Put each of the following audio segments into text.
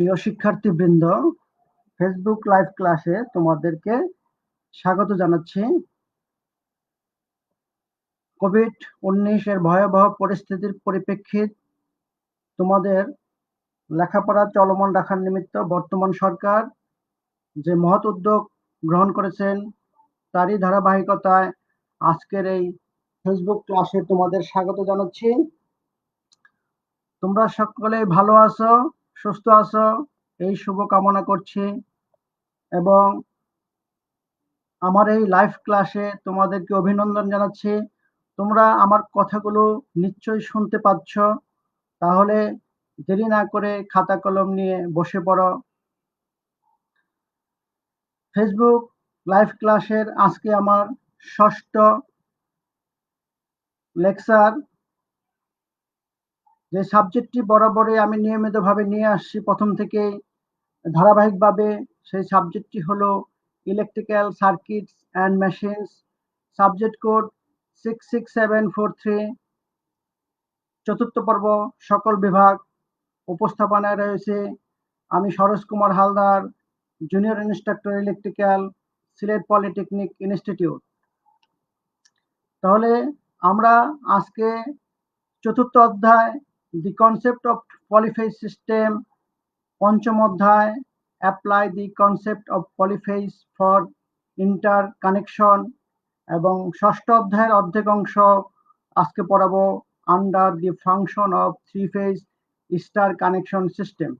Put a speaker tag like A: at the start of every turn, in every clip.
A: প্রিয় শিক্ষার্থীবৃন্দ, Facebook live ক্লাসে তোমাদেরকে স্বাগত জানাচ্ছি। কোভিড-19 এর ভয়াবহ পরিস্থিতির পরিপ্রেক্ষিত তোমাদের লেখাপড়া চলমান রাখার নিমিত্ত বর্তমান সরকার যে মহৎ উদ্যোগ গ্রহণ করেছেন, তারই ধারাবাহিকতায় আজকের এই ফেসবুক ক্লাসে তোমাদের স্বাগত জানাচ্ছি। তোমরা সকলে ভালো আছো, সুস্থ আছো, এই শুভ কামনা করছি এবং আমার এই লাইভ ক্লাসে তোমাদেরকে অভিনন্দন জানাচ্ছি। তোমরা আমার কথাগুলো নিশ্চয়ই শুনতে পাচ্ছ। তাহলে দেরি না করে খাতা কলম নিয়ে বসে পড়ো। ফেসবুক লাইভ ক্লাসের আজকে আমার ষষ্ঠ লেকচার। যে সাবজেক্টটি বরাবরই আমি নিয়মিতভাবে নিয়ে আসছি প্রথম থেকেই ধারাবাহিকভাবে, সেই সাবজেক্টটি হলো electrical circuits and machines, subject code 66743। চতুর্থ পর্ব, সকল বিভাগ। উপস্থাপনায় রয়েছে আমি Saroj Kumar Haldar, junior instructor electrical, Sylhet polytechnic institute. তাহলে আমরা আজকে চতুর্থ অধ্যায় দি কনসেপ্ট অফ পলিফেজ সিস্টেম, পঞ্চম অধ্যায় apply the concept of polyphase for inter connection এবং ষষ্ঠ অধ্যায়ের অর্ধেক অংশ আজকে পড়াবো under the function of three phase star connection system.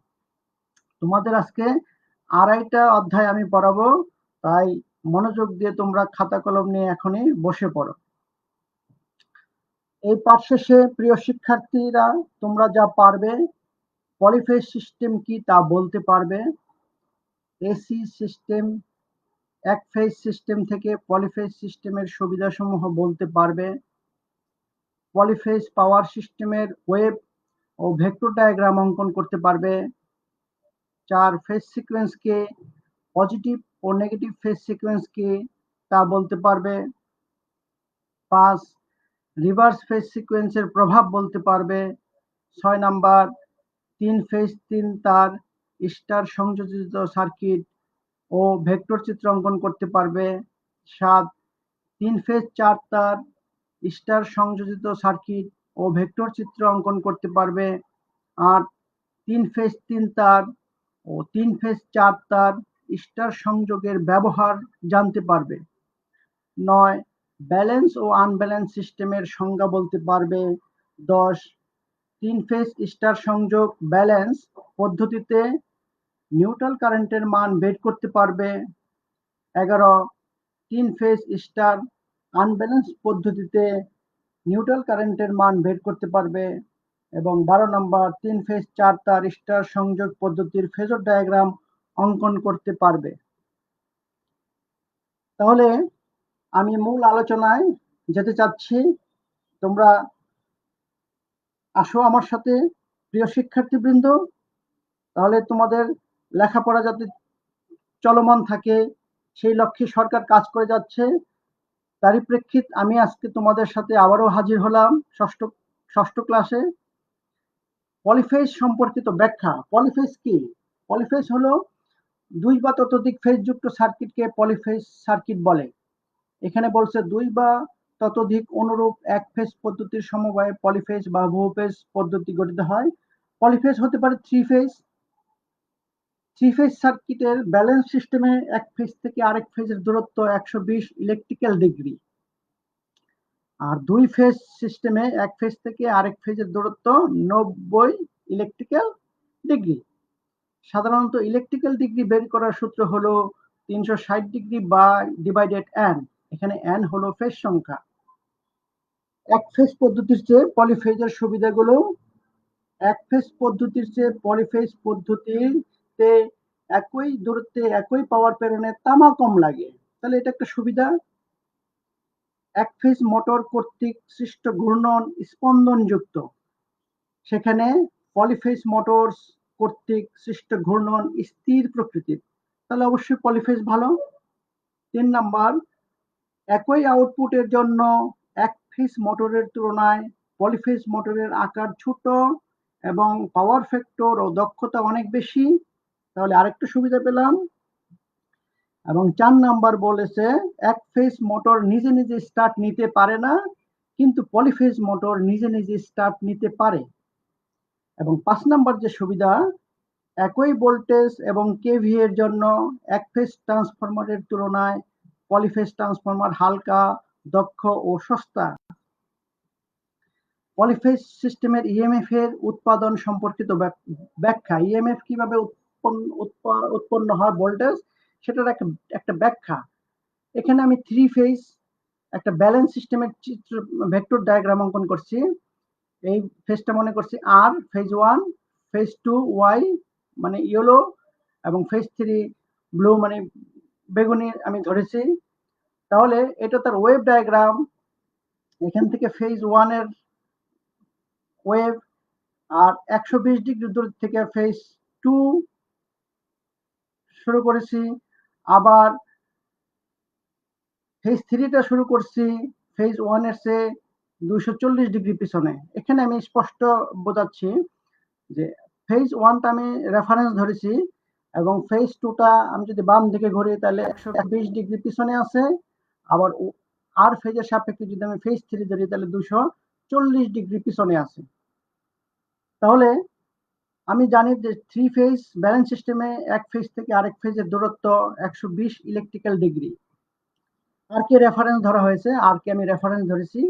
A: তোমাদের আজকে আড়াইটা অধ্যায় আমি পড়াবো, তাই মনোযোগ দিয়ে তোমরা খাতা কলম নিয়ে এখনই বসে পড়ো। এই পাঠ শেষে প্রিয় শিক্ষার্থীরা তোমরা যা পারবে, পলিফেজ সিস্টেম কি তা বলতে পারবে। এসি সিস্টেম, এক ফেজ সিস্টেম থেকে পলিফেজ সিস্টেমের সুবিধাসমূহ বলতে পারবে। পলিফেজ পাওয়ার সিস্টেমের ওয়েভ ও ভেক্টর ডায়াগ্রাম অঙ্কন করতে পারবে। 4 ফেজ সিকোয়েন্স কে, পজিটিভ ও নেগেটিভ ফেজ সিকোয়েন্স কি তা বলতে পারবে। 5 রিভার্স ফেজ সিকোয়েন্সের প্রভাব বলতে পারবে। 6 নাম্বার 3 ফেজ 3 তার স্টার সংযোজিত সার্কিট ও ভেক্টর চিত্র অঙ্কন করতে পারবে। 7 3 ফেজ 4 তার স্টার সংযোজিত সার্কিট ও ভেক্টর চিত্র অঙ্কন করতে পারবে। 8 3 ফেজ 3 তার ও 3 ফেজ 4 তার স্টার সংযোগের ব্যবহার জানতে পারবে। 9 ব্যালেন্স ও আনব্যালেন্স সিস্টেমের সংজ্ঞা বলতে পারবে। 10 3 ফেজ স্টার সংযোগ ব্যালেন্স পদ্ধতিতে নিউট্রাল কারেন্টের মান বের করতে পারবে। 11 3 ফেজ স্টার আনব্যালেন্স পদ্ধতিতে নিউট্রাল কারেন্টের মান বের করতে পারবে এবং 12 নম্বর 3 ফেজ 4 তার স্টার সংযোগ পদ্ধতির ফেজর ডায়াগ্রাম অঙ্কন করতে পারবে। তাহলে আমি মূল আলোচনায় যেতে চাচ্ছি। তোমরা আসো আমার সাথে, প্রিয় শিক্ষার্থীবৃন্দ। তাহলে তোমাদের লেখাপড়া যাতে চলমান থাকে, সেই লক্ষ্যে সরকার কাজ করে যাচ্ছে। তারই প্রেক্ষিত আমি আজকে তোমাদের সাথে আবারও হাজির হলাম ষষ্ঠ ক্লাসে। পলিফেজ সম্পর্কিত ব্যাখ্যা। পলিফেজ কি? পলিফেজ হলো 2 বা ততোধিক ফেজযুক্ত সার্কিটকে পলিফেজ সার্কিট বলে। এখানে বলছে 2 বা ততোধিক অনুরূপ এক ফেজ পদ্ধতির সমবায়ে পলিফেজ বা বহুফেজ পদ্ধতি গঠিত হয়। পলিফেজ হতে পারে 3 ফেজ। 3 ফেজ সার্কিটের ব্যালেন্স সিস্টেমে এক ফেজ থেকে আরেক ফেজের দূরত্ব 120 ইলেকট্রিক্যাল ডিগ্রি। আর 2 ফেজ সিস্টেমে এক ফেজ থেকে আরেক ফেজের দূরত্ব 90 ইলেকট্রিক্যাল ডিগ্রি। সাধারণত ইলেকট্রিক্যাল ডিগ্রি বের করার সূত্র হলো 360 ডিগ্রি বা ডিভাইডেড n। এখানে n হলো ফেজ সংখ্যা। এক ফেজ পদ্ধতির চেয়ে পলিফেজের সুবিধাগুলো। এক ফেজ পদ্ধতির চেয়ে পলিফেজ পদ্ধতিতে একই দূরত্বে একই পাওয়ার প্রেরণে তামা কম লাগে, তাহলে এটা একটা সুবিধা। এক ফেজ মোটর কর্তৃক সৃষ্ট ঘূর্ণন স্পন্দনযুক্ত, সেখানে পলিফেজ মোটরস কর্তৃক সৃষ্ট ঘূর্ণন স্থির প্রকৃতির, তাহলে অবশ্যই পলিফেজ ভালো। 3 নাম্বার, একই আউটপুটের জন্য এক ফেজ মোটরের তুলনায় পলিফেজ মোটরের আকার ছোট এবং পাওয়ার ফ্যাক্টর ও দক্ষতা অনেক বেশি। তাহলে আরেকটু সুবিধা পেলাম। এবং 4 নাম্বার বলেছে এক ফেজ মোটর নিজে নিজে স্টার্ট নিতে পারে না, কিন্তু পলিফেজ মোটর নিজে নিজে স্টার্ট নিতে পারে। এবং 5 নাম্বার যে সুবিধা, একই ভোল্টেজ এবং কেভি এর জন্য এক ফেজ ট্রান্সফরমারের তুলনায় পলিফেজ ট্রান্সফরমার হালকা, দক্ষ ও সস্তা। পলিফেজ সিস্টেমের ইএমএফ এর উৎপাদন সম্পর্কিত ব্যাখ্যা, ইএমএফ কিভাবে উৎপন্ন হয় ভোল্টেজ, সেটার একটা ব্যাখ্যা। এখানে আমি 3 ফেজ একটা ব্যালেন্স সিস্টেমের চিত্র ভেক্টর ডায়াগ্রাম অঙ্কন করছি। এই ফেজটা মনে করছি আর, ফেজ 1, ফেজ 2 ওয়াই মানে ইয়েলো, এবং ফেজ 3 ব্লু মানে বেগুনি আমি ধরেছি। তাহলে এটা তার ওয়েভ ডায়াগ্রাম। এখান থেকে ফেজ 1 এর ওয়েভ, আর 120 ডিগ্রি দূর থেকে ফেজ 2 শুরু করেছি, আবার ফেজ 3টা শুরু করছি ফেজ 1 এর চেয়ে 240 ডিগ্রি পিছনে। এখানে আমি স্পষ্ট বোঝাচ্ছি যে ফেজ 1টা আমি রেফারেন্স ধরেছি, এবং ফেজ 2টা আমি যদি বাম দিকে ঘুরি তাহলে 120 ডিগ্রি পিছনে আছে। আবার আর ফেজের সাপেক্ষে যদি আমি ফেজ 3 ধরি তাহলে 240 ডিগ্রি পিছনে আছে। তাহলে আমি জানি যে 3 ফেজ ব্যালেন্স সিস্টেমে এক ফেজ থেকে আরেক ফেজের দূরত্ব 120 ইলেকট্রিক্যাল ডিগ্রি। আর কে রেফারেন্স ধরা হয়েছে, আর কে আমি রেফারেন্স ধরেছি।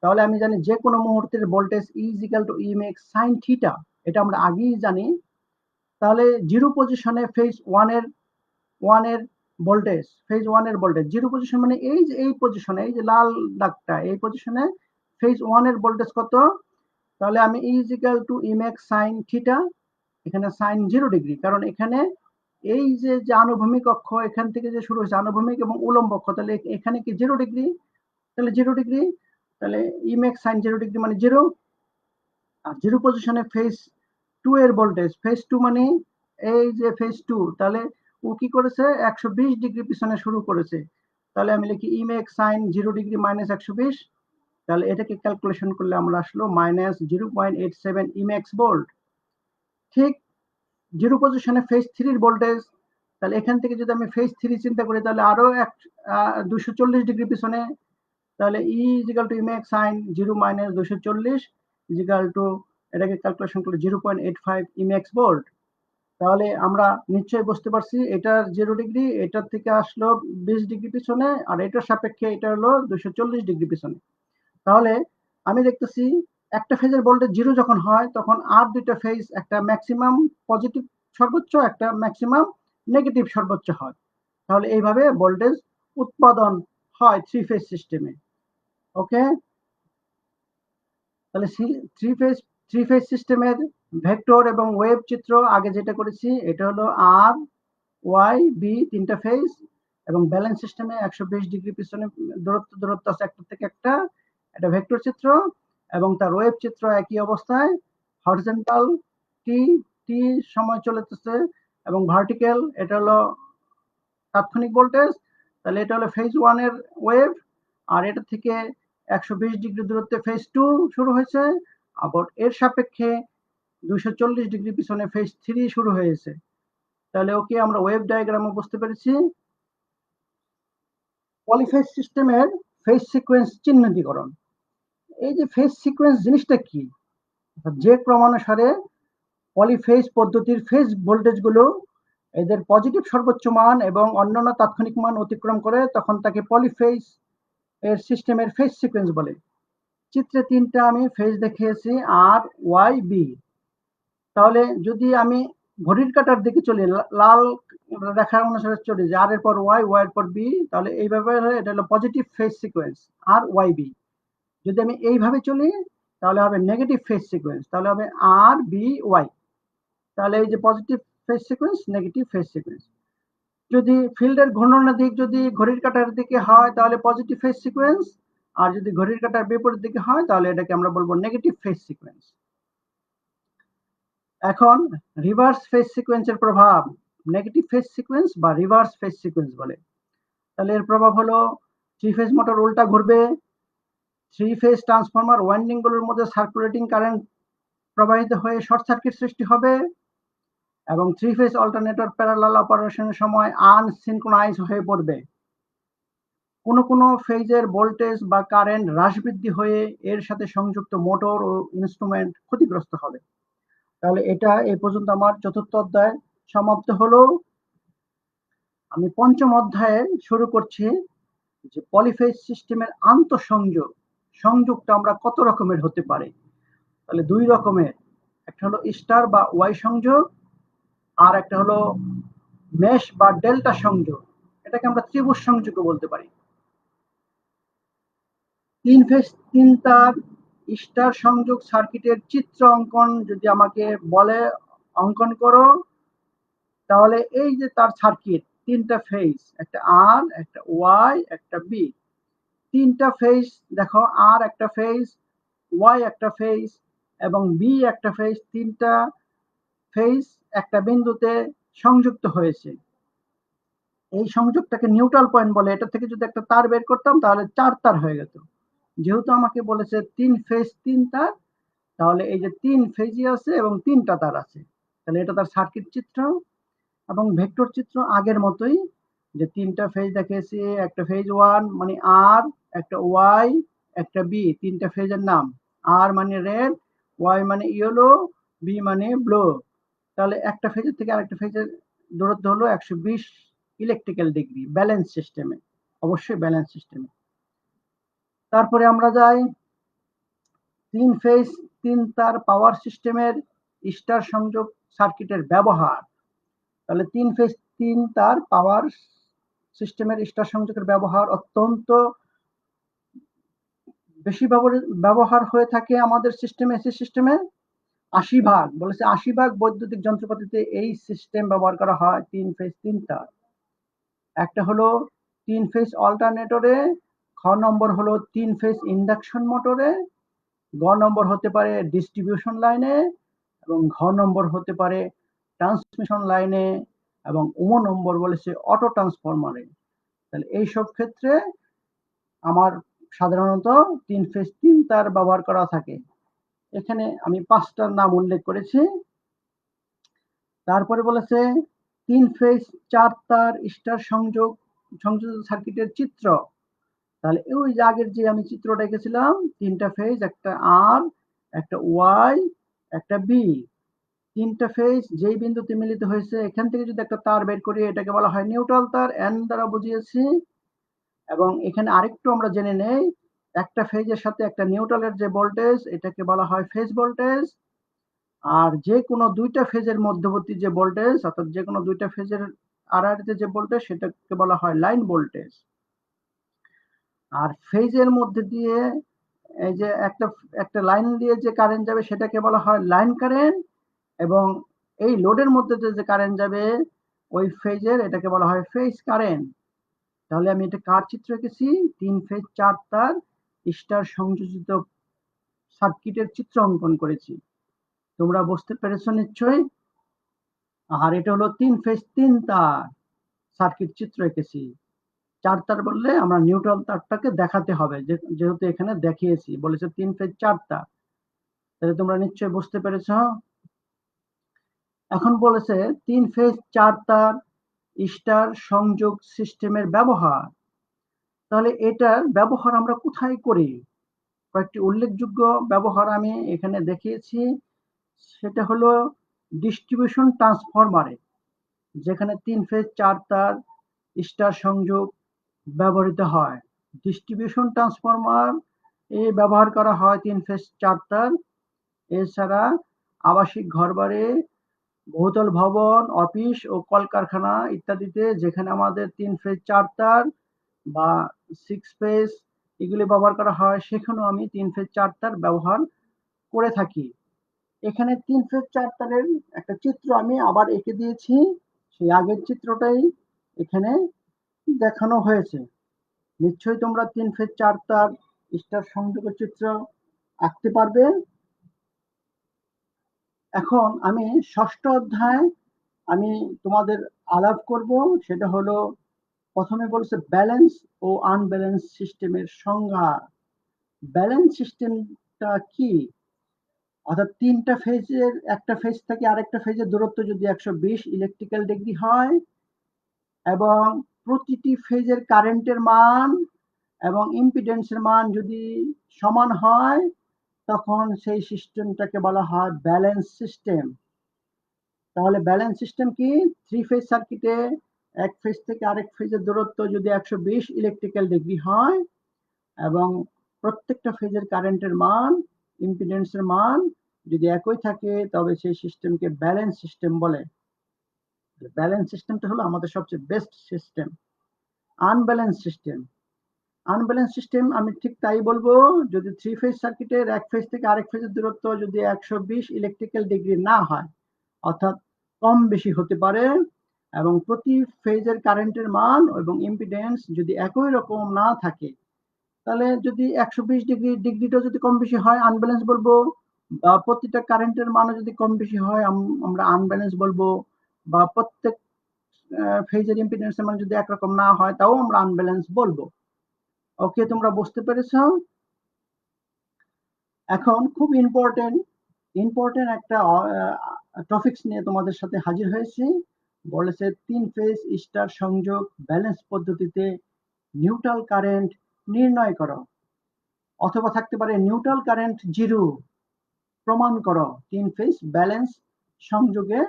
A: তাহলে আমি জানি যে কোনো মুহূর্তের voltage E = EMX sin theta, এটা আমরা আগেই জানি। তাহলে জিরো পজিশনে ফেজ 1 এর ভোল্টেজ, ফেজ 1 এর ভোল্টেজ জিরো পজিশন মানে এই যে এই পজিশনে, এই যে লাল দাগটা, এই পজিশনে ফেজ 1 এর ভোল্টেজ কত? তাহলে আমি E = EMX sin থিটা, এখানে sin 0 ডিগ্রি, কারণ এখানে এই যে আনুভূমিক অক্ষ এখান থেকে যে শুরু হয়েছে আনুভূমিক এবং উলম্ব অক্ষ, তাহলে এখানে কি 0 ডিগ্রি, তাহলে 0 ডিগ্রি, তাহলে EMX sin 0 ডিগ্রি মানে 0। আর 0 পজিশনে ফেজ 2 এর ভোল্টেজ, ফেজ 2 মানে এই যে ফেজ 2, তাহলে ও কি করেছে 120 ডিগ্রি পিছনে শুরু করেছে। তাহলে আমি লিখি EMX sin 0 ডিগ্রি মাইনাস 120, তাহলে এটাকে ক্যালকুলেশন করলে আমরা আসলো -0.87 EMX ভোল্ট। ঠিক 0 পজিশনে ফেজ 3 এর ভোল্টেজ, তাহলে এখান থেকে যদি আমি ফেজ 3 চিন্তা করি তাহলে আরো 240 ডিগ্রি পিছনে, তাহলে E = EMX sin 0 - 240 এটাকে ক্যালকুলেশন করলে 0.85 EMX ভোল্ট। তাহলে আমরা নিশ্চয়ই বুঝতে পারছি এটার 0 ডিগ্রি, এটার থেকে আসলো 20 ডিগ্রি পিছনে, আর এটার সাপেক্ষে এটা হলো 240 ডিগ্রি পিছনে। তাহলে আমি দেখতেছি একটা ফেজের ভোল্টেজ 0 যখন হয় তখন আর দুইটা ফেজ একটা ম্যাক্সিমাম পজিটিভ সর্বোচ্চ, একটা ম্যাক্সিমাম নেগেটিভ সর্বোচ্চ হয়। তাহলে এইভাবে ভোল্টেজ উৎপাদন হয় 3 ফেজ সিস্টেমে। ওকে, তাহলে 3 ফেজ সিস্টেমের ভেক্টর এবং ওয়েভ চিত্র আগে যেটা করেছি এটা হলো আর, ওয়াই, বি, 3টা ফেজ, এবং ব্যালেন্স সিস্টেমে 120 ডিগ্রি পিছনে দূরত্ব আছে একটা থেকে একটা, এটা ভেক্টর চিত্র। এবং তার ওয়েভ চিত্র একই অবস্থায়, হরিজন্টাল টি টি সময় চলেছে, এবং ভার্টিক্যাল এটা হলো তাৎক্ষণিক ভোল্টেজ। তাহলে এটা হলো ফেজ 1 এর ওয়েভ, আর এটা থেকে 120 ডিগ্রি দূরত্বে ফেজ 2 শুরু হয়েছে, আবার এর সাপেক্ষে 240 ডিগ্রি পিছনে ফেজ 3 শুরু হয়েছে। তাহলে ওকে আমরা ওয়েভ ডায়াগ্রামে বুঝতে পেরেছি। পলিফেজ সিস্টেমের ফেজ সিকোয়েন্স চিহ্নিতকরণ। এই যে ফেজ সিকোয়েন্স জিনিসটা কি, যে ক্রমানুসারে পলিফেজ পদ্ধতির ফেজ ভোল্টেজগুলো এদের পজিটিভ সর্বোচ্চ মান এবং অন্যান্য তাৎক্ষণিক মান অতিক্রম করে তখন তাকে পলিফেজ এর সিস্টেমের ফেজ সিকোয়েন্স বলে। চিত্রে 3টা আমি ফেজ দেখিয়েছি আর, ওয়াই, বি। তাহলে যদি আমি ঘড়ির কাঁটার দিকে চলি, লাল রেখা অনুসারে চলি যে আর এর পর ওয়াই, ওয়াই এর পর বি, তাহলে এইভাবে এটা হলো পজিটিভ ফেজ সিকোয়েন্স আর, ওয়াই, বি। যদি আমি এইভাবে চলি তাহলে হবে নেগেটিভ ফেজ সিকোয়েন্স, তাহলে হবে আর, বি, ওয়াই। তাহলে এই যে positive phase sequence, negative phase sequence. যদি ফিল্ডের ঘূর্ণনের দিক যদি ঘড়ির কাঁটার দিকে হয় তাহলে পজিটিভ ফেজ সিকোয়েন্স, আর যদি ঘড়ির কাঁটার বিপরীত দিকে হয় তাহলে এটাকে আমরা বলবো নেগেটিভ ফেজ সিকোয়েন্স। এখন রিভার্স ফেজ সিকোয়েন্সের প্রভাব, নেগেটিভ ফেজ সিকোয়েন্স বা রিভার্স ফেজ সিকোয়েন্স বলে। তাহলে এর প্রভাব হলো 3 ফেজ মোটর উল্টা ঘুরবে, 3 ফেজ ট্রান্সফরমার ওয়াইন্ডিং গুলোর মধ্যে সার্কুলেটিং কারেন্ট প্রবাহিত হয়ে শর্ট সার্কিট সৃষ্টি হবে, এবং 3 ফেজ অল্টারনেটর প্যারালাল অপারেশনের সময় আনসিনক্রোনাইজ হয়ে পড়বে। কোনো ফেজের ভোল্টেজ বা কারেন্ট হ্রাস বৃদ্ধি হয়ে এর সাথে সংযুক্ত মোটর ও ইনস্ট্রুমেন্ট ক্ষতিগ্রস্ত হবে। তাহলে এটা এই পর্যন্ত আমার 4র্থ অধ্যায় সমাপ্ত হলো। আমি 5ম অধ্যায়ে শুরু করছি যে পলিফেজ সিস্টেমের সংযোগটা আমরা কত রকমের হতে পারে। তাহলে 2 রকমের, একটা হলো স্টার বা ওয়াই সংযোগ, আর একটা হলো মেশ বা ডেল্টা সংযোগ। এটাকে আমরা ত্রিভুজ সংযোগও বলতে পারি। 3 ফেজ 3 তার স্টার সংযোগ সার্কিটের চিত্র অঙ্কন যদি আমাকে বলে অঙ্কন করো, তাহলে এই যে তার সার্কিট 3টা ফেজ, একটা আর, একটা ওয়াই, একটা বি। 3টা ফেজ দেখো, আর একটা ফেজ, ওয়াই একটা ফেজ এবং বি একটা ফেজ, 3টা ফেজ একটা বিন্দুতে সংযুক্ত হয়েছে। এই সংযোগটাকে নিউট্রাল পয়েন্ট বলে। এটা থেকে যদি একটা তার বের করতাম তাহলে 4 তার হয়ে যেত। যেহেতু আমাকে বলেছে 3 ফেজ 3 তার, তাহলে এই যে 3 ফেজই আছে এবং 3টা তার আছে। তাহলে এটা তার সার্কিট চিত্র এবং ভেক্টর চিত্র আগের মতোই, যে 3টা ফেজ দেখিয়েছি, একটা ফেজ 1 মানে আর, একটা ওয়াই, একটা বি, 3টা ফেজের নাম। আর মানে রেড, ওয়াই মানে ইয়েলো, বি মানে ব্লু। তাহলে একটা ফেজের থেকে আরেকটা ফেজের দূরত্ব হলো 120 ইলেকট্রিক্যাল ডিগ্রি, ব্যালেন্স সিস্টেমে, অবশ্যই ব্যালেন্স সিস্টেমে। তারপরে আমরা যাই 3 ফেজ 3 তার পাওয়ার সিস্টেমের স্টার সংযোগ সার্কিটের ব্যবহার। তাহলে 3 ফেজ 3 তার পাওয়ার সিস্টেমের স্টার সংযোগের ব্যবহার অত্যন্ত বেশি ব্যবহার হয়ে থাকে আমাদের সিস্টেমে, এসি সিস্টেমে। 80 ভাগ বলেছে, 80 ভাগ বৈদ্যুতিক যন্ত্রপাতিতে এই সিস্টেম ব্যবহার করা হয় 3 ফেজ 3 তার। একটা হলো 3 ফেজ অল্টারনেটরে, খ নম্বর হলো 3 ফেজ ইন্ডাকশন মোটরে, গ নম্বর হতে পারে ডিস্ট্রিবিউশন লাইনে এবং ঘ নম্বর হতে পারে ট্রান্সমিশন লাইনে এবং উম নম্বর বলেছে অটো ট্রান্সফরমারে। তাহলে এইসব ক্ষেত্রে আমার সাধারণত 3 ফেজ 3 তার ব্যবহার করা থাকে। এখানে আমি 5টার নাম উল্লেখ করেছি। তারপরে বলেছে 3 ফেজ 4 তার স্টার সংযোজিত সার্কিটের চিত্র। তাহলে ওই যে আগের যে আমি চিত্রটা এঁকেছিলাম, 3টা ফেজ, একটা আর, একটা ওয়াই, একটা বি, 3টা ফেজ যেই বিন্দুতে মিলিত হয়েছে, এখান থেকে যদি একটা তার বের করি এটাকে বলা হয় নিউট্রাল তার, এন দ্বারা বুঝিয়েছি। এবং এখানে আরেকটু আমরা জেনে নেই, একটা ফেজের সাথে একটা নিউট্রালের যে ভোল্টেজ, এটাকে বলা হয় ফেজ ভোল্টেজ। আর যে কোনো 2টা ফেজের মধ্যবর্তী যে ভোল্টেজ, অর্থাৎ যে কোনো 2টা ফেজের আড়াআড়িতে যে ভোল্টেজ, সেটাকে বলা হয় লাইন ভোল্টেজ। আর ফেজের মধ্যে দিয়ে এই যে একটা লাইন দিয়ে যে কারেন্ট যাবে সেটাকে বলা হয় লাইন কারেন্ট, এবং এই লোডের মধ্যে যে কারেন্ট যাবে ওই ফেজের, এটাকে বলা হয় ফেজ কারেন্ট। তাহলে আমি এটা কার চিত্র এঁকেছি? 3 ফেজ 4 তার স্টার সংযোজিত সার্কিটের চিত্র অঙ্কন করেছি। তোমরা বুঝতে পেরেছো নিশ্চয়ই। আর এটা হলো 3 ফেজ 3 তার সার্কিট চিত্র এঁকেছি। 4 তার বললে আমরা নিউট্রাল তারটাকে দেখাতে হবে, যেহেতু এখানে দেখিয়েছি, বলেছে 3 ফেজ 4 তার। তাহলে তোমরা নিশ্চয়ই বুঝতে পেরেছো। এখন বলেছে 3 ফেজ 4 তার স্টার সংযোগ সিস্টেমের ব্যবহার। তাহলে এটার ব্যবহার আমরা কোথায় করি? কয়েকটি উল্লেখযোগ্য ব্যবহার আমি এখানে দেখিয়েছি। সেটা হলো ডিস্ট্রিবিউশন ট্রান্সফরমারে, যেখানে 3 ফেজ 4 তার স্টার সংযোগ ব্যবহৃত হয়। ডিস্ট্রিবিউশন ট্রান্সফরমার ব্যবহার করা হয় 3 ফেজ 4 তার। এছাড়া আবাসিক ঘরবাড়ি, বহুতল ভবন, অফিস ও কলকারখানা ইত্যাদিতে যেখানে আমাদের 3 ফেজ 4 তার বা 6 ফেজ এগুলি ব্যবহার করা হয়, সেখানেও আমি 3 ফেজ 4 তার ব্যবহার করে থাকি। এখানে 3 ফেজ 4 তারের একটা চিত্র আমি আবার এঁকে দিয়েছি, সেই আগের চিত্রটাই এখানে দেখানো হয়েছে। নিশ্চয়ই তোমরা 3 ফেজ 4 তার স্টার সংযোগের চিত্র আঁকতে পারবে। এখন আমি 6ষ্ঠ অধ্যায় আমি তোমাদের আলাপ করব, সেটা হলো প্রথমে বলছে ব্যালেন্স ও আনব্যালেন্স সিস্টেমের সংজ্ঞা। ব্যালেন্স সিস্টেমটা কি? অর্থাৎ একটা ফেজ থেকে আরেকটা ফেজের দূরত্ব যদি 120 ইলেকট্রিক্যাল ডিগ্রি হয় এবং প্রতিটি ফেজের কারেন্টের মান এবং ইম্পিডেন্সের মান যদি সমান হয়, তখন সেই সিস্টেমটাকে বলা হয় ব্যালেন্স সিস্টেম। তাহলে ব্যালেন্স সিস্টেম কি? 3 ফেজ সার্কিটে এক ফেজ থেকে আরেক ফেজের দূরত্ব যদি 120 ইলেকট্রিক্যাল ডিগ্রি হয় এবং প্রত্যেকটা ফেজের কারেন্টের মান, ইম্পিডেন্সের মান যদি একই থাকে, তবে সেই সিস্টেমকে ব্যালেন্স সিস্টেম বলে। ব্যালেন্স সিস্টেমটা হলো আমাদের সবচেয়ে বেস্ট সিস্টেম। আনব্যালেন্স সিস্টেম আমি ঠিক তাই বলবো, যদি 3 ফেজ সার্কিটের এক ফেজ থেকে আরেক ফেজের দূরত্ব যদি 120 ইলেকট্রিক্যাল ডিগ্রি না হয়, অর্থাৎ কম বেশি হতে পারে, এবং প্রতি ফেজের কারেন্টের মান এবং ইম্পিডেন্স যদি একই রকম না থাকে, তাহলে যদি 120 ডিগ্রিটা যদি কম বেশি হয় আনব্যালেন্স বলবো, বা প্রতিটা কারেন্টের মানও যদি কম বেশি হয় আমরা আনব্যালেন্স বলবো, বা প্রত্যেক ফেজের ইম্পিডেন্সের মান যদি একরকম না হয় তাও আমরা আনব্যালেন্স বলবো। ওকে, তোমরা বুঝতে পেরেছো? এখন খুব ইম্পর্টেন্ট একটা টপিকস নিয়ে তোমাদের সাথে হাজির হয়েছি। বলেছে 3 ফেজ স্টার সংযোগ ব্যালেন্স পদ্ধতিতে নিউট্রাল কারেন্ট নির্ণয় করো, অথবা থাকতে পারে নিউট্রাল কারেন্ট জিরো প্রমাণ করো। 3 ফেজ ব্যালেন্স সংযোগে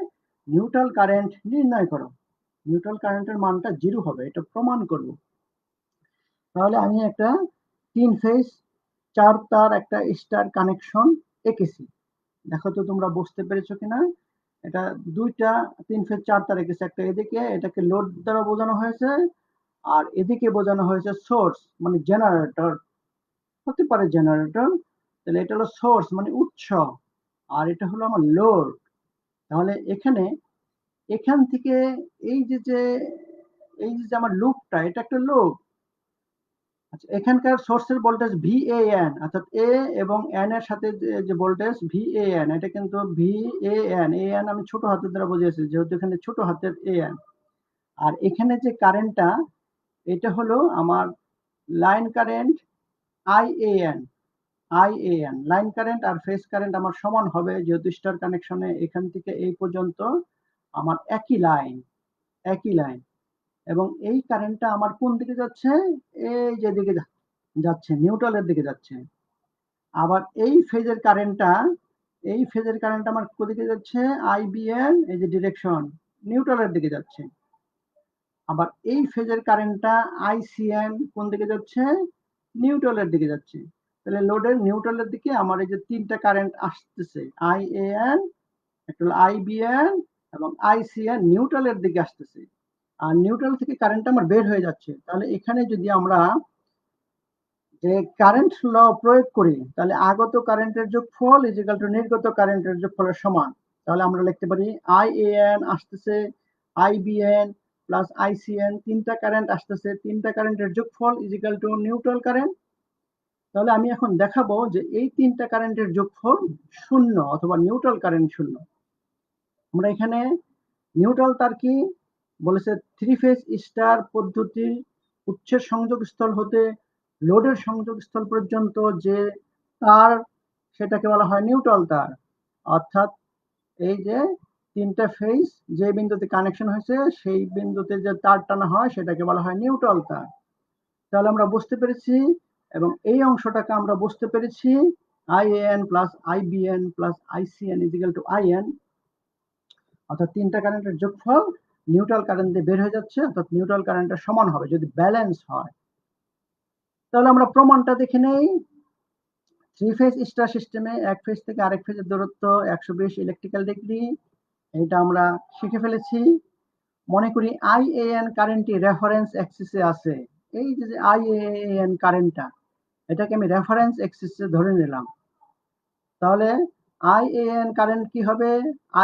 A: নিউট্রাল কারেন্ট নির্ণয় করো। নিউট্রাল কারেন্টের মানটা জিরো হবে, এটা প্রমাণ করব। তাহলে আমি একটা 3 ফেজ 4 তার একটা স্টার কানেকশন এঁকেছি। দেখো তো তোমরা বুঝতে পেরেছো কিনা। এটা 3 ফেজ 4 তার এঁকেছি। একটা এদিকে, এটাকে লোড দ্বারা বোঝানো হয়েছে, আর এদিকে বোঝানো হয়েছে সোর্স, মানে জেনারেটর হতে পারে জেনারেটর। তাহলে এটা হলো সোর্স মানে উৎস, আর এটা হলো আমার লোড। তাহলে এখান থেকে এই যে আমার লুপটা, এটা একটা লুপ। আচ্ছা, এখানকার সোর্সের ভোল্টেজ VAN, অর্থাৎ এ এবং এন এর সাথে যে ভোল্টেজ VAN, এটা কিন্তু VAN আমি ছোট হাতের দ্বারা বুঝিয়েছি, যেহেতু এখানে ছোট হাতের AN। আর এখানে যে কারেন্টটা, এটা হলো আমার line current IAN। Line current আর ফেজ কারেন্ট আমার সমান হবে, যেহেতু স্টার কানেকশনে এখান থেকে এই পর্যন্ত আমার একই লাইন। এবং এই কারেন্টটা আমার কোন দিকে যাচ্ছে? এই যে দিকে যাচ্ছে, নিউট্রালের দিকে যাচ্ছে। আবার এই ফেজের কারেন্ট আমার কোদিকে যাচ্ছে? IBN, এই যে ডিরেকশন, নিউট্রালের দিকে যাচ্ছে। আবার এই ফেজের কারেন্টটা ICN কোন দিকে যাচ্ছে? নিউট্রালের দিকে যাচ্ছে। তাহলে লোডের নিউট্রালের দিকে আমার এই যে 3টা কারেন্ট আসতেছে, IAN, একটা হলো IBN এবং ICN নিউট্রালের দিকে আসতেছে, আর নিউট্রাল থেকে কারেন্টটা আমার বের হয়ে যাচ্ছে। তাহলে এখানে যদি আমরা যে কারেন্ট ল প্রয়োগ করি, তাহলে আগত কারেন্টের যোগফল ইজিক্যাল টু নির্গত কারেন্টের যোগফলের সমান। তাহলে আমরা লিখতে পারি IAN আসতেছে IBN প্লাস ICN, 3টা কারেন্ট আসতেছে, 3টা কারেন্টের যোগফল ইজিক্যাল টু নিউট্রাল কারেন্ট। তাহলে আমি এখন দেখাবো যে এই 3টা কারেন্টের যোগফল 0 অথবা নিউট্রাল কারেন্ট 0। আমরা এখানে নিউট্রাল তার কি বলেছে? 3 ফেজ স্টার পদ্ধতির উৎসের সংযোগস্থল হতে লোডের সংযোগস্থল পর্যন্ত যে তার, সেটাকে বলা হয় নিউট্রাল তার। অর্থাৎ এই যে 3টা ফেজ যে বিন্দুতে কানেকশন হয়েছে, সেই বিন্দুতে যে তার টানা হয় সেটাকে বলা হয় নিউট্রাল তার। তাহলে আমরা বুঝতে পেরেছি, এবং এই অংশটাকে আমরা বুঝতে পেরেছি IAN plus IBN plus ICN is equal to IN, অর্থাৎ 3টা কারেন্টের যোগফল নিউট্রাল কারেন্ট দিয়ে বের হয়ে যাচ্ছে, অর্থাৎ নিউট্রাল কারেন্টের সমান হবে যদি ব্যালেন্স হয়। তাহলে আমরা প্রমাণটা দেখে নেই। 3 ফেজ স্টার সিস্টেমে এক ফেজ থেকে আরেক ফেজের দূরত্ব 120 ইলেকট্রিক্যাল ডিগ্রি, এটা আমরা শিখে ফেলেছি। মনে করি IAN কারেন্টটি রেফারেন্স অ্যাক্সিসে আছে। এই যে IAN কারেন্টটা, এটাকে আমি রেফারেন্স অ্যাক্সিসে ধরে নিলাম। তাহলে IAN কারেন্ট কি হবে?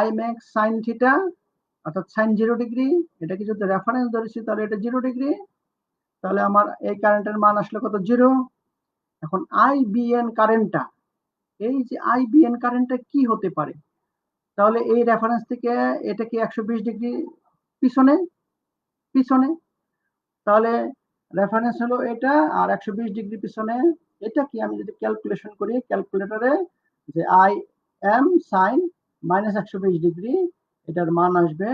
A: I max sin থিটা, অর্থাৎ sin 0 ডিগ্রি। এটাকে যদি রেফারেন্স ধরেছি তাহলে এটা 0 ডিগ্রি। তাহলে আমার এই কারেন্টের মান আসলে কত? 0। এখন IBN কারেন্টটা, এই যে IBN কারেন্টটা কি হতে পারে? তাহলে এই রেফারেন্স থেকে এটা কি 120 ডিগ্রি পিছনে? তাহলে রেফারেন্স হলো এটা, আর 120 ডিগ্রি পিছনে। এটা কি আমি যদি ক্যালকুলেশন করি ক্যালকুলেটরে, যে এম সাইন -120 ডিগ্রি, এটার মান আসবে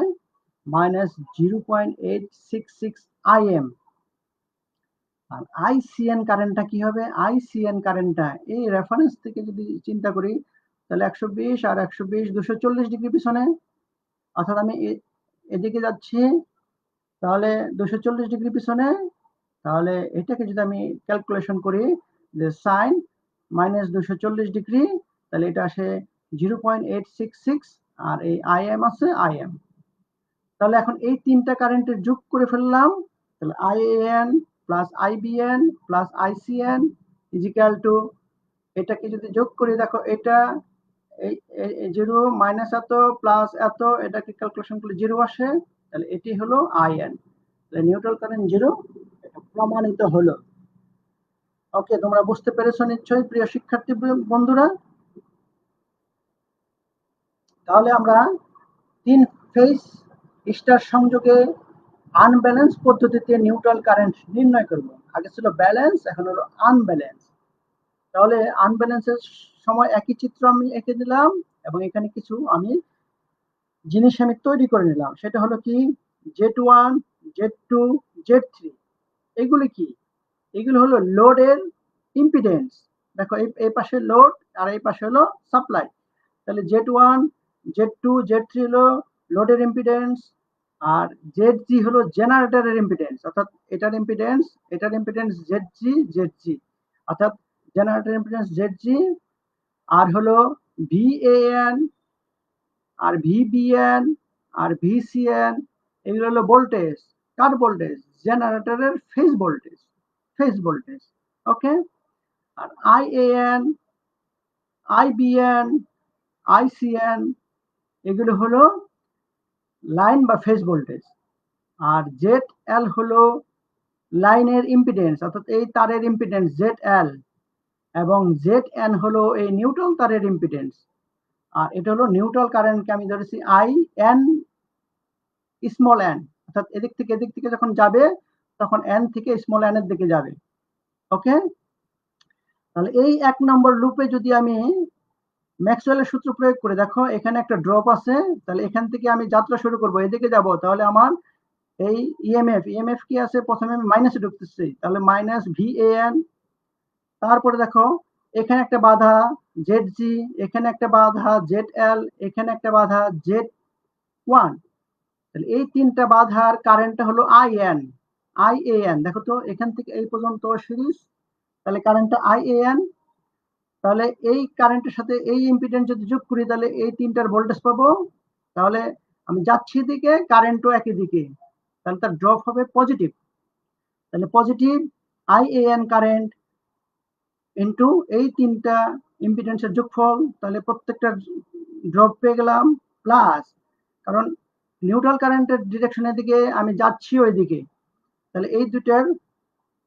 A: -0.866 IM। আর আইসিএন কারেন্টটা কি হবে? আইসিএন কারেন্টটা এই রেফারেন্স থেকে যদি চিন্তা করি তাহলে 120 আর 120 240 ডিগ্রি পিছনে, অর্থাৎ আমি এদিকে যাচ্ছি তাহলে 240 ডিগ্রি পিছনে। তাহলে এটাকে যদি আমি ক্যালকুলেশন করি যে সাইন -240 ডিগ্রি, তাহলে এটা আসে 0.866 আর এই আইএম আছে আইএম। তাহলে এখন এই তিনটা কারেন্টের যোগ করে ফেললাম, তাহলে IAN plus IBN plus ICN equal to, এটাকে যদি যোগ করি দেখো এটা এই জিরো মাইনাস এত প্লাস এত, এটাকে ক্যালকুলেশন করলে জিরো আসে, তাহলে এটি হলো আইএন। তাহলে নিউট্রাল কারেন্ট জিরো, এটা প্রমাণিত হলো। ওকে, তোমরা বুঝতে পেরেছো নিশ্চয়ই প্রিয় শিক্ষার্থী বন্ধুরা? তাহলে আমরা 3 ফেজ স্টার সংযোগে আনব্যালেন্স পদ্ধতিতে নিউট্রাল কারেন্ট নির্ণয় করব। আগে ছিল ব্যালেন্স, এখন হলো আনব্যালেন্স। তাহলে আনব্যালেন্সের সময় একই চিত্র আমি এঁকে দিলাম এবং এখানে কিছু আমি জিনিস আমি তৈরি করে নিলাম। সেটা হলো কি, Z1, Z2, Z3। এগুলি কি? এগুলো হলো লোডের ইম্পিডেন্স। দেখো এই পাশে লোড আর এই পাশে হলো সাপ্লাই। তাহলে Z1, Z2, Z3 হলো লোডের ইম্পিডেন্স, আর ZG হলো জেনারেটরের ইম্পিডেন্স, অর্থাৎ এটার ইম্পিডেন্স ZG, অর্থাৎ জেনারেটর ইম্পিডেন্স ZG। আর হলো VAN আর VBN আর VCN, এগুলো হলো ভোল্টেজ। কার ভোল্টেজ? জেনারেটরের ফেজ ভোল্টেজ। ওকে, আর IAN, IBN, ICN এগুলো হলো লাইন বা ফেজ ভোল্টেজ। আর ZL হলো লাইনের ইম্পিডেন্স, অর্থাৎ এই তারের ইম্পিডেন্স ZL, এবং ZN হলো এই নিউট্রাল তারের ইম্পিডেন্স। আর এটা হলো নিউট্রাল কারেন্টকে আমি ধরেছি IN স্মল n, অর্থাৎ এদিক থেকে যখন যাবে তখন n থেকে স্মল n এর দিকে যাবে। ওকে, তাহলে এই 1 নম্বর লুপে যদি আমি ম্যাক্সওয়েলের সূত্র প্রয়োগ করে, দেখো এখানে একটা ড্রপ আছে, তাহলে এখান থেকে আমি যাত্রা শুরু করব, এদিকে যাব, তাহলে আমার এই ইএমএফ কি আছে, প্রথমে আমি মাইনাসে ঢুকতেছি, তাহলে মাইনাস VAN। তারপরে দেখো এখানে একটা বাধা ZG, এখানে একটা বাধা ZL, এখানে একটা বাধা Z1। তাহলে এই তিনটা বাধার কারেন্টটা হলো IAN। দেখো তো এখান থেকে এই পর্যন্ত সিরিজ, তাহলে কারেন্টটা IAN। তাহলে এই কারেন্টের সাথে এই ইম্পিডেন্স যদি যোগ করি তাহলে এই তিনটার ভোল্টেজ পাবো। তাহলে আমি যাচ্ছি দিকে, কারেন্টও একই দিকে, তাহলে তার ড্রপ হবে পজিটিভ। তাহলে পজিটিভ IAN কারেন্ট ইন্টু এই তিনটা ইম্পিডেন্সের যোগফল, তাহলে প্রত্যেকটা ড্রপ পেয়ে গেলাম, প্লাস, কারণ নিউট্রাল কারেন্টের ডিরেকশনের দিকে আমি যাচ্ছি ওই দিকে, তাহলে এই দুটার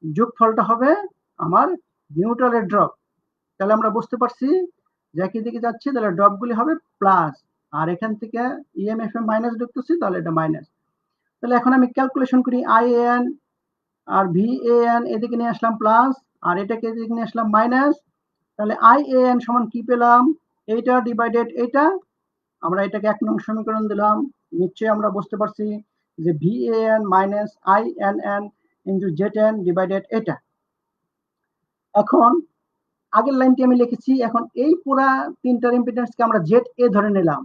A: যোগফলটা হবে আমার নিউট্রালের ড্রপ। তাহলে আমরা বুঝতে পারছি যে একই দিকে যাচ্ছি, তাহলে ড্রপগুলি হবে প্লাস, আর এখান থেকে ইএমএফ এ মাইনাস ঢুকতেছি, তাহলে এটা মাইনাস। তাহলে এখন আমি ক্যালকুলেশন করি IAN আর VAN এদিকে নিয়ে আসলাম প্লাস, আর এটাকে এদিকে নিয়ে আসলাম মাইনাস। তাহলে IAN সমান কি পেলাম? এইটা ডিভাইডেড এইটা, আমরা এটাকে 1 নং সমীকরণ দিলাম। নিশ্চয়ই আমরা বুঝতে পারছি যে VAN minus INN into ZN divided এটা। এখন আগের লাইনটি আমি লিখেছি, এখন এই পুরা তিনটার ইম্পিডেন্সকে আমরা ZA ধরে নিলাম।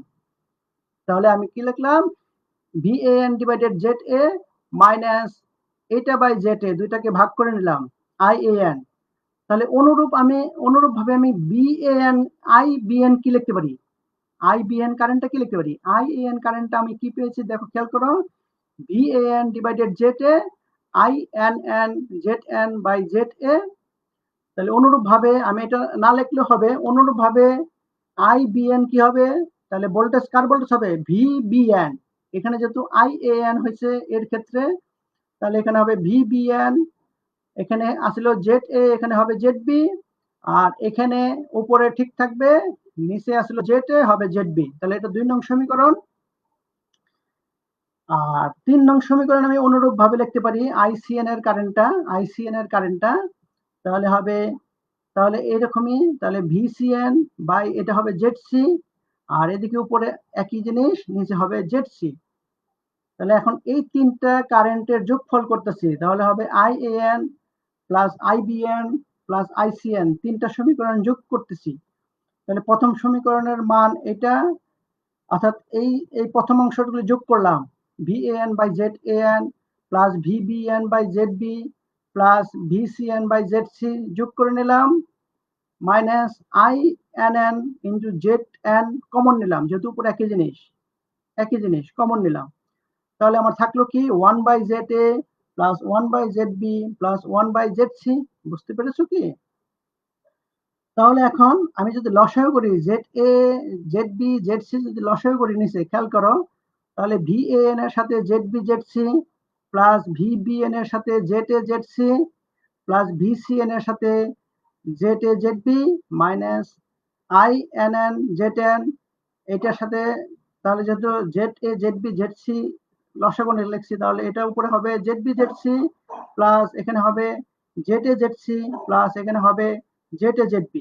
A: তাহলে আমি কি লিখলাম? VAN ডিভাইডেড ZA মাইনাস এটা বাই ZA, দুইটাকে ভাগ করে নিলাম IAN। তাহলে অনুরূপভাবে আমি IBN কি লিখতে পারি? IBN কারেন্টটা কি লিখতে পারি? IAN কারেন্টটা আমি কি পেয়েছি দেখো, খেয়াল করো, VAN divided ZA INN ZN by ZA। তাহলে অনুরূপভাবে আমি এটা না লিখলেও হবে, অনুরূপভাবে IBN কি হবে? তাহলে ভোল্টেজ, কার ভোল্টেজ হবে? VBN। এখানে যেহেতু IAN হয়েছে এর ক্ষেত্রে, তাহলে এখানে হবে VBN, এখানে আসলে ZA, এখানে হবে ZB, আর এখানে উপরে ঠিক থাকবে, নিচে আসলে ZA হবে ZB। তাহলে এটা 2 নং সমীকরণ। আর 3 নং সমীকরণ আমি অনুরূপভাবে লিখতে পারি ICN এর কারেন্টটা, তাহলে হবে তাহলে এরকমই, তাহলে VCN বাই এটা হবে ZC, আর এদিকে উপরে একই জিনিস, নিচে হবে ZC। তাহলে এখন এই তিনটা কারেন্টের যোগফল করতেছি, তাহলে হবে IAN plus IBN plus ICN, তিনটা সমীকরণ যোগ করতেছি। তাহলে প্রথম সমীকরণের মান এটা, অর্থাৎ এই প্রথম অংশগুলো যোগ করলাম, VAN by ZAN plus VBN by ZB plus VCN by ZC যোগ করে নিলাম, minus INN into ZN common নিলাম, যেহেতু উপরে একই জিনিস কমন নিলাম। তাহলে আমার থাকলো কি 1 by ZA plus 1 by ZB plus 1 by ZC। বুঝতে পেরেছো কি? তাহলে এখন আমি যদি লসাগু করি, ZA ZB ZC যদি লসাগু করি নিচে, খেয়াল করো, তাহলে VAN এর সাথে ZB ZC প্লাস VBN এর সাথে ZA ZC প্লাস VCN এর সাথে ZA ZB minus INN ZN এটার সাথে, তাহলে যেহেতু ZA ZB ZC লসাগু লিখছি, তাহলে এটা উপরে হবে ZB ZC প্লাস এখানে হবে ZA ZC প্লাস এখানে হবে ZA ZB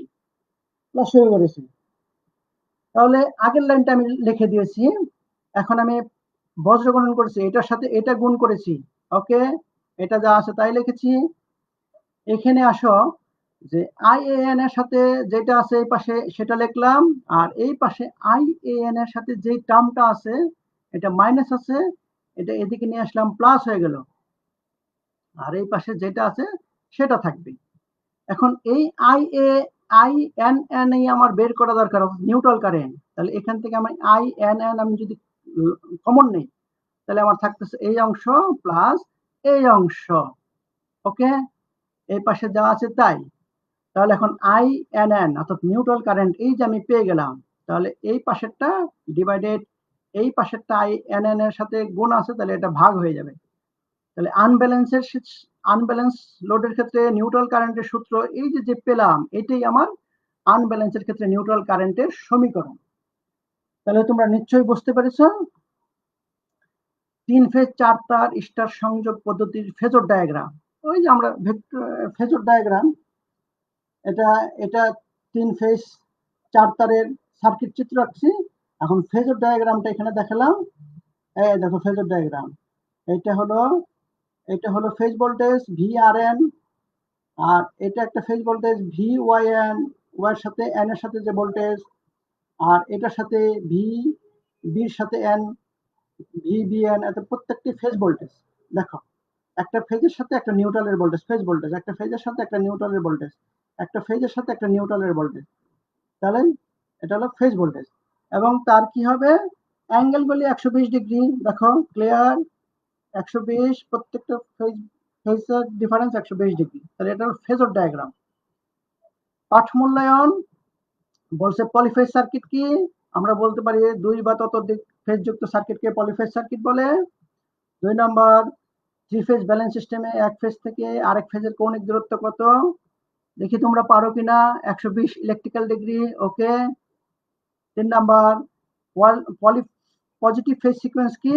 A: লসাগু করেছি। তাহলে আগের লাইনটা আমি লিখে দিয়েছি, এখন আমি বজ্রগণন করেছি, এটার সাথে এটা গুণ করেছি। ওকে, এটা যা আছে তাই লিখেছি। এখানে আসো, যে IAN এর সাথে যেটা আছে এই পাশে সেটা লিখলাম, আর এই পাশে IAN এর সাথে যে টার্মটা আছে এটা মাইনাস আছে, এটা এদিকে নিয়ে আসলাম, প্লাস হয়ে গেল, আর এই পাশে যেটা আছে সেটা থাকবে। এখন এই INN আমার বের করা দরকার, নিউট্রাল কারেন্ট। তাহলে এখান থেকে আমি INN আমি যদি কমন নেই, তাহলে আমার থাকতেছে এই অংশ প্লাস এই অংশ। ওকে, এই পাশে যা আছে তাই। তাহলে এখন INN অর্থাৎ নিউট্রাল কারেন্ট এই যে আমি পেয়ে গেলাম, তাহলে এই পাশেরটা ডিভাইডেড এই পাশেরটা INN এর সাথে গুণ আছে, তাহলে এটা ভাগ হয়ে যাবে। তাহলে আনব্যালেন্স লোডের ক্ষেত্রে নিউট্রাল কারেন্টের সূত্র এই যে পেলাম, এটাই আমার আনব্যালেন্সের ক্ষেত্রে নিউট্রাল কারেন্টের সমীকরণ। তাহলে তোমরা নিশ্চয়ই বুঝতে পেরেছো 3 ফেজ 4 তার স্টার সংযোগ পদ্ধতির ফেজর ডায়াগ্রাম। ওই যে আমরা ফেজর ডায়াগ্রাম, এটা 3 ফেজ 4 তারের সার্কিট চিত্র আঁকছি। এখন ফেজর ডায়াগ্রামটা এখানে দেখালাম, এই দেখো ফেজর ডায়াগ্রাম, এটা হলো ফেজ ভোল্টেজ VRN, আর এটা একটা ফেজ ভোল্টেজ VYN, ওয়ার সাথে N এর সাথে যে ভোল্টেজ, আর এটার সাথে বির সাথে N, VBN, এত প্রত্যেকটি ফেজ ভোল্টেজ। দেখো, একটা ফেজের সাথে একটা নিউট্রালের ভোল্টেজ, ফেজ ভোল্টেজ, একটা ফেজের সাথে একটা নিউট্রালের ভোল্টেজ, একটা ফেজের সাথে একটা নিউট্রালের ভোল্টেজ, তাহলে এটা হলো ফেজ ভোল্টেজ। এবং তার কি হবে, অ্যাঙ্গেল গুলি 120 ডিগ্রি। দেখো ক্লিয়ার, 120, প্রত্যেকটা ফেজের ডিফারেন্স 120 ডিগ্রি। তাহলে এটা হলো ফেজর ডায়াগ্রাম। পাঠ মূল্যায়ন বলছে পলিফেজ সার্কিট কি, আমরা বলতে পারি 2 বা ততোধিক ফেজ যুক্ত সার্কিটকে পলিফেজ সার্কিট বলে। 2 নম্বর, 3 ফেজ ব্যালেন্স সিস্টেমে এক ফেজ থেকে আরেক ফেজের কৌণিক দূরত্ব কত, দেখি তোমরা পারো কিনা, 120 ইলেকট্রিক্যাল ডিগ্রি। ওকে। 3 নাম্বার, পজিটিভ ফেজ সিকোয়েন্স কি,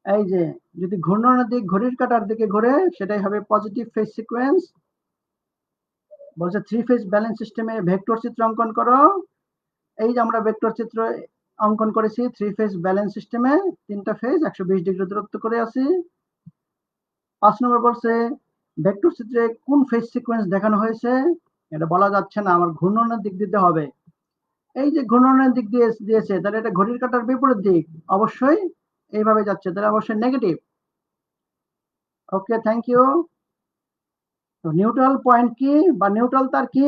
A: এই যে যদি ঘূর্ণনের দিক ঘড়ির কাঁটার দিকে ঘোরে সেটাই হবে পজিটিভ ফেজ সিকোয়েন্স। বলছে 3 ফেজ ব্যালেন্স সিস্টেমে ভেক্টর চিত্র অঙ্কন করো। এই যে আমরা ভেক্টর চিত্র অঙ্কন করেছি 3 ফেজ ব্যালেন্স সিস্টেমে, 3টা ফেজ 120 ডিগ্রি দূরত্ব করে আছে। 5 নম্বর বলছে ভেক্টর চিত্রে কোন ফেজ সিকোয়েন্স দেখানো হয়েছে, এটা বলা যাচ্ছে না, আমার ঘূর্ণনের দিক দিতে হবে। এই যে ঘূর্ণনের দিক দিয়েছে, তাহলে এটা ঘড়ির কাঁটার বিপরীত দিক, অবশ্যই এইভাবে যাচ্ছে, তাহলে অবশ্যই নেগেটিভ। Okay, thank you. তো নিউট্রাল পয়েন্ট কি বা নিউট্রাল তার কি,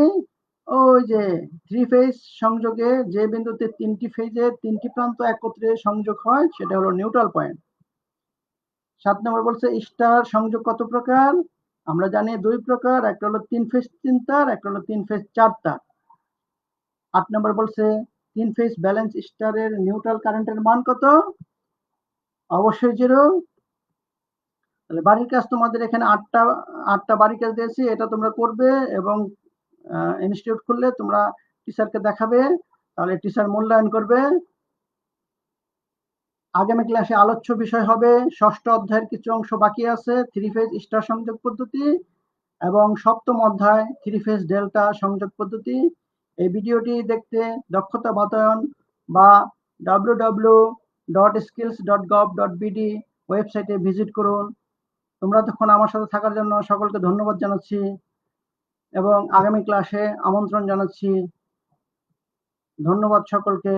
A: ওই যে 3 ফেজ সংযোগে যে বিন্দুতে 3টি ফেজের 3টি প্রান্ত একত্রে সংযোগ হয় সেটা হলো নিউট্রাল পয়েন্ট। 7 নম্বর বলছে স্টার সংযোগ কত প্রকার, আমরা জানি 2 প্রকার, একটা হলো 3 ফেজ 3 তার, একটা হলো 3 ফেজ 4 তার। 8 নম্বর বলছে 3 ফেজ ব্যালেন্স স্টারের নিউট্রাল কারেন্টের মান কত, অবশ্যই 0। তাহলে বাড়ির কাজ তোমাদের এখানে 8টা বাড়ির কাজ দিয়েছি, এটা তোমরা করবে এবং ইনস্টিটিউট খুললে তোমরা টিচারকে দেখাবে, তাহলে টিচার মূল্যায়ন করবে। আগামী ক্লাসে আলোচ্য বিষয় হবে 6ষ্ঠ অধ্যায়ের কিছু অংশ বাকি আছে, 3 ফেজ স্টার সংযোগ পদ্ধতি। এবং সপ্তম অধ্যায় 3 ফেজ ডেল্টা সংযোগ পদ্ধতি। এই ভিডিওটি দেখতে দক্ষতা বাতায়ন বা www.skills.gov.bd ওয়েবসাইটে ভিজিট করুন। তোমরা এতক্ষণ আমার সাথে থাকার জন্য সকলকে ধন্যবাদ জানাচ্ছি এবং আগামী ক্লাসে আমন্ত্রণ জানাচ্ছি। ধন্যবাদ সকলকে।